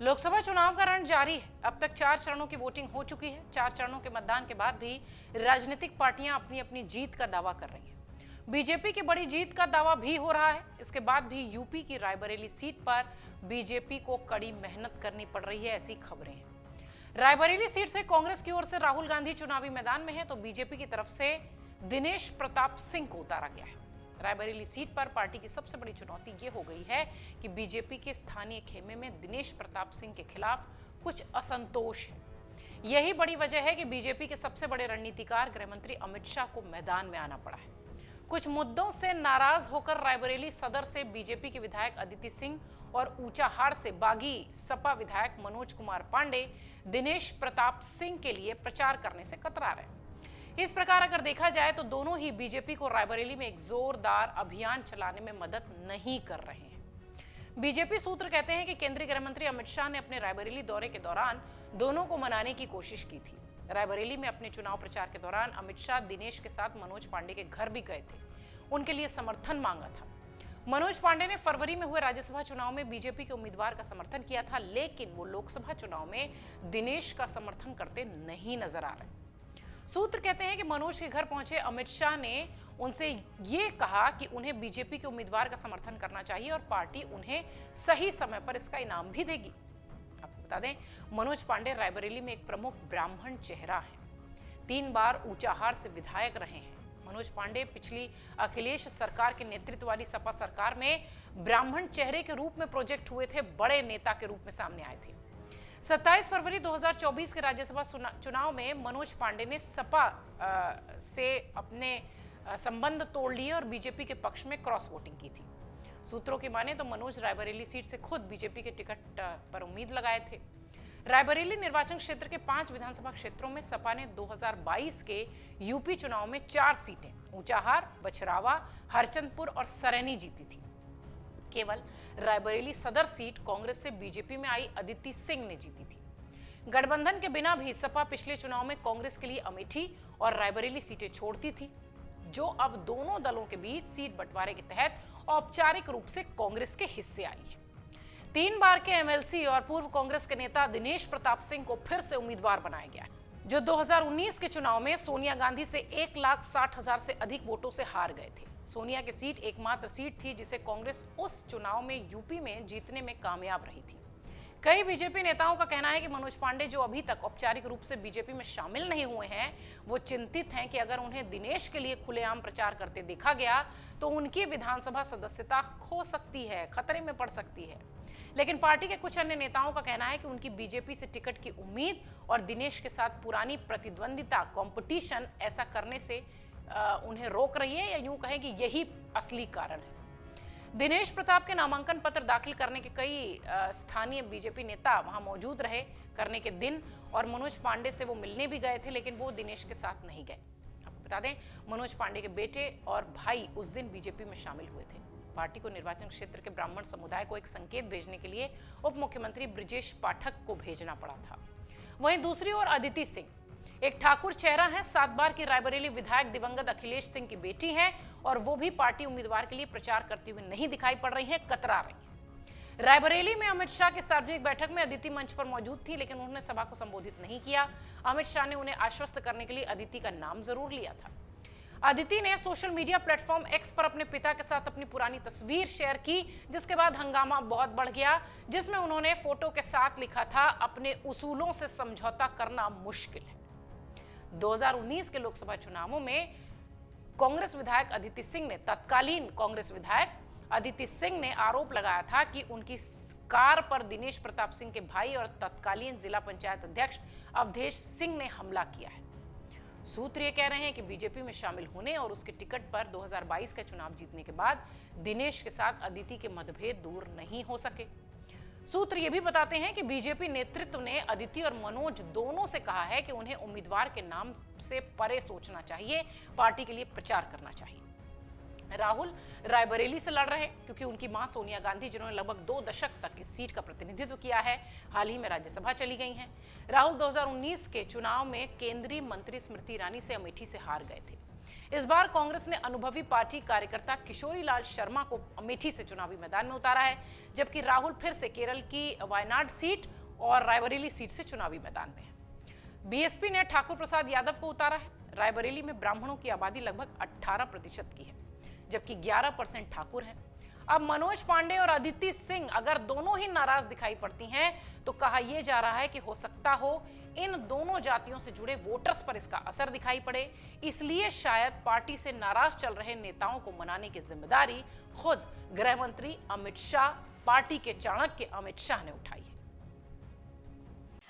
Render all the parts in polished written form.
लोकसभा चुनाव का रण जारी है। अब तक 4 चरणों की वोटिंग हो चुकी है। 4 चरणों के मतदान के बाद भी राजनीतिक पार्टियां अपनी अपनी जीत का दावा कर रही हैं। बीजेपी की बड़ी जीत का दावा भी हो रहा है। इसके बाद भी यूपी की रायबरेली सीट पर बीजेपी को कड़ी मेहनत करनी पड़ रही है, ऐसी खबरें हैं। रायबरेली सीट से कांग्रेस की ओर से राहुल गांधी चुनावी मैदान में है, तो बीजेपी की तरफ से दिनेश प्रताप सिंह को उतारा गया है। रायबरेली सीट पर पार्टी की सबसे बड़ी चुनौती ये हो गई है कि बीजेपी के स्थानीय खेमे में दिनेश प्रताप सिंह के खिलाफ कुछ असंतोष है। यही बड़ी वजह है कि बीजेपी के सबसे बड़े रणनीतिकार गृह मंत्री अमित शाह को मैदान में आना पड़ा है। कुछ मुद्दों से नाराज होकर रायबरेली सदर से बीजेपी के विधायक अदिति सिंह और ऊंचाहार से बागी सपा विधायक मनोज कुमार पांडे दिनेश प्रताप सिंह के लिए प्रचार करने से कतरा रहे हैं। इस प्रकार अगर देखा जाए तो दोनों ही बीजेपी को रायबरेली में एक जोरदार अभियान चलाने में मदद नहीं कर रहे हैं। बीजेपी सूत्र कहते हैं कि केंद्रीय गृह मंत्री अमित शाह ने अपने रायबरेली दौरे के दौरान दोनों को मनाने की कोशिश की थी। रायबरेली में अपने चुनाव प्रचार के दौरान अमित शाह दिनेश के साथ मनोज पांडे के घर भी गए थे, उनके लिए समर्थन मांगा था। मनोज पांडे ने फरवरी में हुए राज्यसभा चुनाव में बीजेपी के उम्मीदवार का समर्थन किया था, लेकिन वो लोकसभा चुनाव में दिनेश का समर्थन करते नहीं नजर आ रहे। सूत्र कहते हैं कि मनोज के घर पहुंचे अमित शाह ने उनसे ये कहा कि उन्हें बीजेपी के उम्मीदवार का समर्थन करना चाहिए और पार्टी उन्हें सही समय पर इसका इनाम भी देगी। आपको बता दें, मनोज पांडे रायबरेली में एक प्रमुख ब्राह्मण चेहरा है। 3 बार ऊंचाहार से विधायक रहे हैं। मनोज पांडे पिछली अखिलेश सरकार के नेतृत्व वाली सपा सरकार में ब्राह्मण चेहरे के रूप में प्रोजेक्ट हुए थे, बड़े नेता के रूप में सामने आए थे। 27 फरवरी 2024 के राज्यसभा चुनाव में मनोज पांडे ने सपा से अपने संबंध तोड़ लिए और बीजेपी के पक्ष में क्रॉस वोटिंग की थी। सूत्रों की माने तो मनोज रायबरेली सीट से खुद बीजेपी के टिकट पर उम्मीद लगाए थे। रायबरेली निर्वाचन क्षेत्र के 5 विधानसभा क्षेत्रों में सपा ने 2022 के यूपी चुनाव में 4 सीटें ऊंचाहार, बछरावा, हरचंदपुर और सरैनी जीती थी। केवल रायबरेली सदर सीट कांग्रेस से बीजेपी में आई अदिति सिंह ने जीती थी। गठबंधन के बिना भी सपा पिछले चुनाव में कांग्रेस के लिए अमेठी और रायबरेली सीटें छोड़ती थी, जो अब दोनों दलों के बीच सीट बंटवारे के तहत औपचारिक रूप से कांग्रेस के हिस्से आई है। 3 बार के एमएलसी और पूर्व कांग्रेस के नेता दिनेश प्रताप सिंह को फिर से उम्मीदवार बनाया गया है, जो 2019 के चुनाव में सोनिया गांधी से 1,60,000 से अधिक वोटों से हार गए थे। सोनिया की सीट एकमात्र सीट थी जिसे कांग्रेस उस चुनाव में यूपी में जीतने में कामयाब रही थी। कई बीजेपी नेताओं का कहना है कि मनोज पांडे, जो अभी तक औपचारिक रूप से बीजेपी में शामिल नहीं हुए हैं, वो चिंतित हैं कि अगर उन्हें दिनेश के लिए खुलेआम प्रचार करते देखा गया तो उनकी विधानसभा सदस्यता खो सकती है, खतरे में पड़ सकती है। लेकिन पार्टी के कुछ अन्य नेताओं का कहना है कि उनकी बीजेपी से टिकट की उम्मीद और दिनेश के साथ पुरानी प्रतिद्वंदिता, कंपटीशन ऐसा करने से उन्हें रोक रही है, या यूं कहें कि यही असली कारण है। दिनेश प्रताप के नामांकन पत्र दाखिल करने के कई स्थानीय बीजेपी नेता वहां मौजूद रहे करने के दिन, और मनोज पांडे से वो मिलने भी गए थे, लेकिन वो दिनेश के साथ नहीं गए। आपको बता दें, मनोज पांडे के बेटे और भाई उस दिन बीजेपी में शामिल हुए थे। पार्टी को निर्वाचन क्षेत्र के ब्राह्मण समुदाय को एक संकेत भेजने के लिए उप मुख्यमंत्री ब्रिजेश पाठक को भेजना पड़ा था। वहीं दूसरी ओर अदिति सिंह एक ठाकुर चेहरा है, 7 बार की रायबरेली विधायक दिवंगत अखिलेश सिंह की बेटी हैं, और वो भी पार्टी उम्मीदवार के लिए प्रचार करती हुई नहीं दिखाई पड़ रही हैं, कतरा रही हैं। रायबरेली में अमित शाह की सार्वजनिक बैठक में अदिति मंच पर मौजूद थी, लेकिन उन्होंने सभा को संबोधित नहीं किया। अमित शाह ने उन्हें आश्वस्त करने के लिए अदिति का नाम जरूर लिया था। अदिति ने सोशल मीडिया प्लेटफॉर्म एक्स पर अपने पिता के साथ अपनी पुरानी तस्वीर शेयर की, जिसके बाद हंगामा बहुत बढ़ गया, जिसमें उन्होंने फोटो के साथ लिखा था, अपने उसूलों से समझौता करना मुश्किल है। 2019 के लोकसभा चुनावों में कांग्रेस विधायक अदिति सिंह ने तत्कालीन कांग्रेस विधायक अदिति सिंह ने आरोप लगाया था कि उनकी कार पर दिनेश प्रताप सिंह के भाई और तत्कालीन जिला पंचायत अध्यक्ष अवधेश सिंह ने हमला किया है। सूत्र ये कह रहे हैं कि बीजेपी में शामिल होने और उसके टिकट पर 2022 का चुनाव जीतने के बाद दिनेश के साथ अदिति के मतभेद दूर नहीं हो सके। सूत्र ये भी बताते हैं कि बीजेपी नेतृत्व ने अदिति और मनोज दोनों से कहा है कि उन्हें उम्मीदवार के नाम से परे सोचना चाहिए, पार्टी के लिए प्रचार करना चाहिए। राहुल रायबरेली से लड़ रहे हैं क्योंकि उनकी मां सोनिया गांधी, जिन्होंने लगभग 2 दशक तक इस सीट का प्रतिनिधित्व किया है, हाल ही में राज्यसभा चली गई हैं। राहुल 2019 के चुनाव में केंद्रीय मंत्री स्मृति ईरानी से अमेठी से हार गए थे। इस बार कांग्रेस ने अनुभवी पार्टी कार्यकर्ता किशोरी लाल शर्मा को अमेठी से चुनावी मैदान में उतारा है, जबकि राहुल फिर से केरल की वायनाड सीट और रायबरेली सीट से चुनावी मैदान में है। बीएसपी ने ठाकुर प्रसाद यादव को उतारा है। रायबरेली में ब्राह्मणों की आबादी लगभग 18% की है, जबकि 11% ठाकुर हैं। अब मनोज पांडे और अदिति सिंह अगर दोनों ही नाराज दिखाई पड़ती हैं, तो कहा यह जा रहा है कि हो सकता हो इन दोनों जातियों से जुड़े वोटर्स पर इसका असर दिखाई पड़े। इसलिए शायद पार्टी से नाराज चल रहे नेताओं को मनाने की जिम्मेदारी खुद गृह मंत्री अमित शाह, पार्टी के चाणक्य अमित शाह ने उठाई है।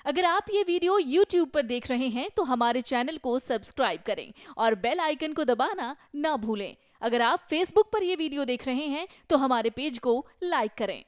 अगर आप ये वीडियो YouTube पर देख रहे हैं तो हमारे चैनल को सब्सक्राइब करें और बेल आइकन को दबाना ना भूलें। अगर आप Facebook पर ये वीडियो देख रहे हैं तो हमारे पेज को लाइक करें।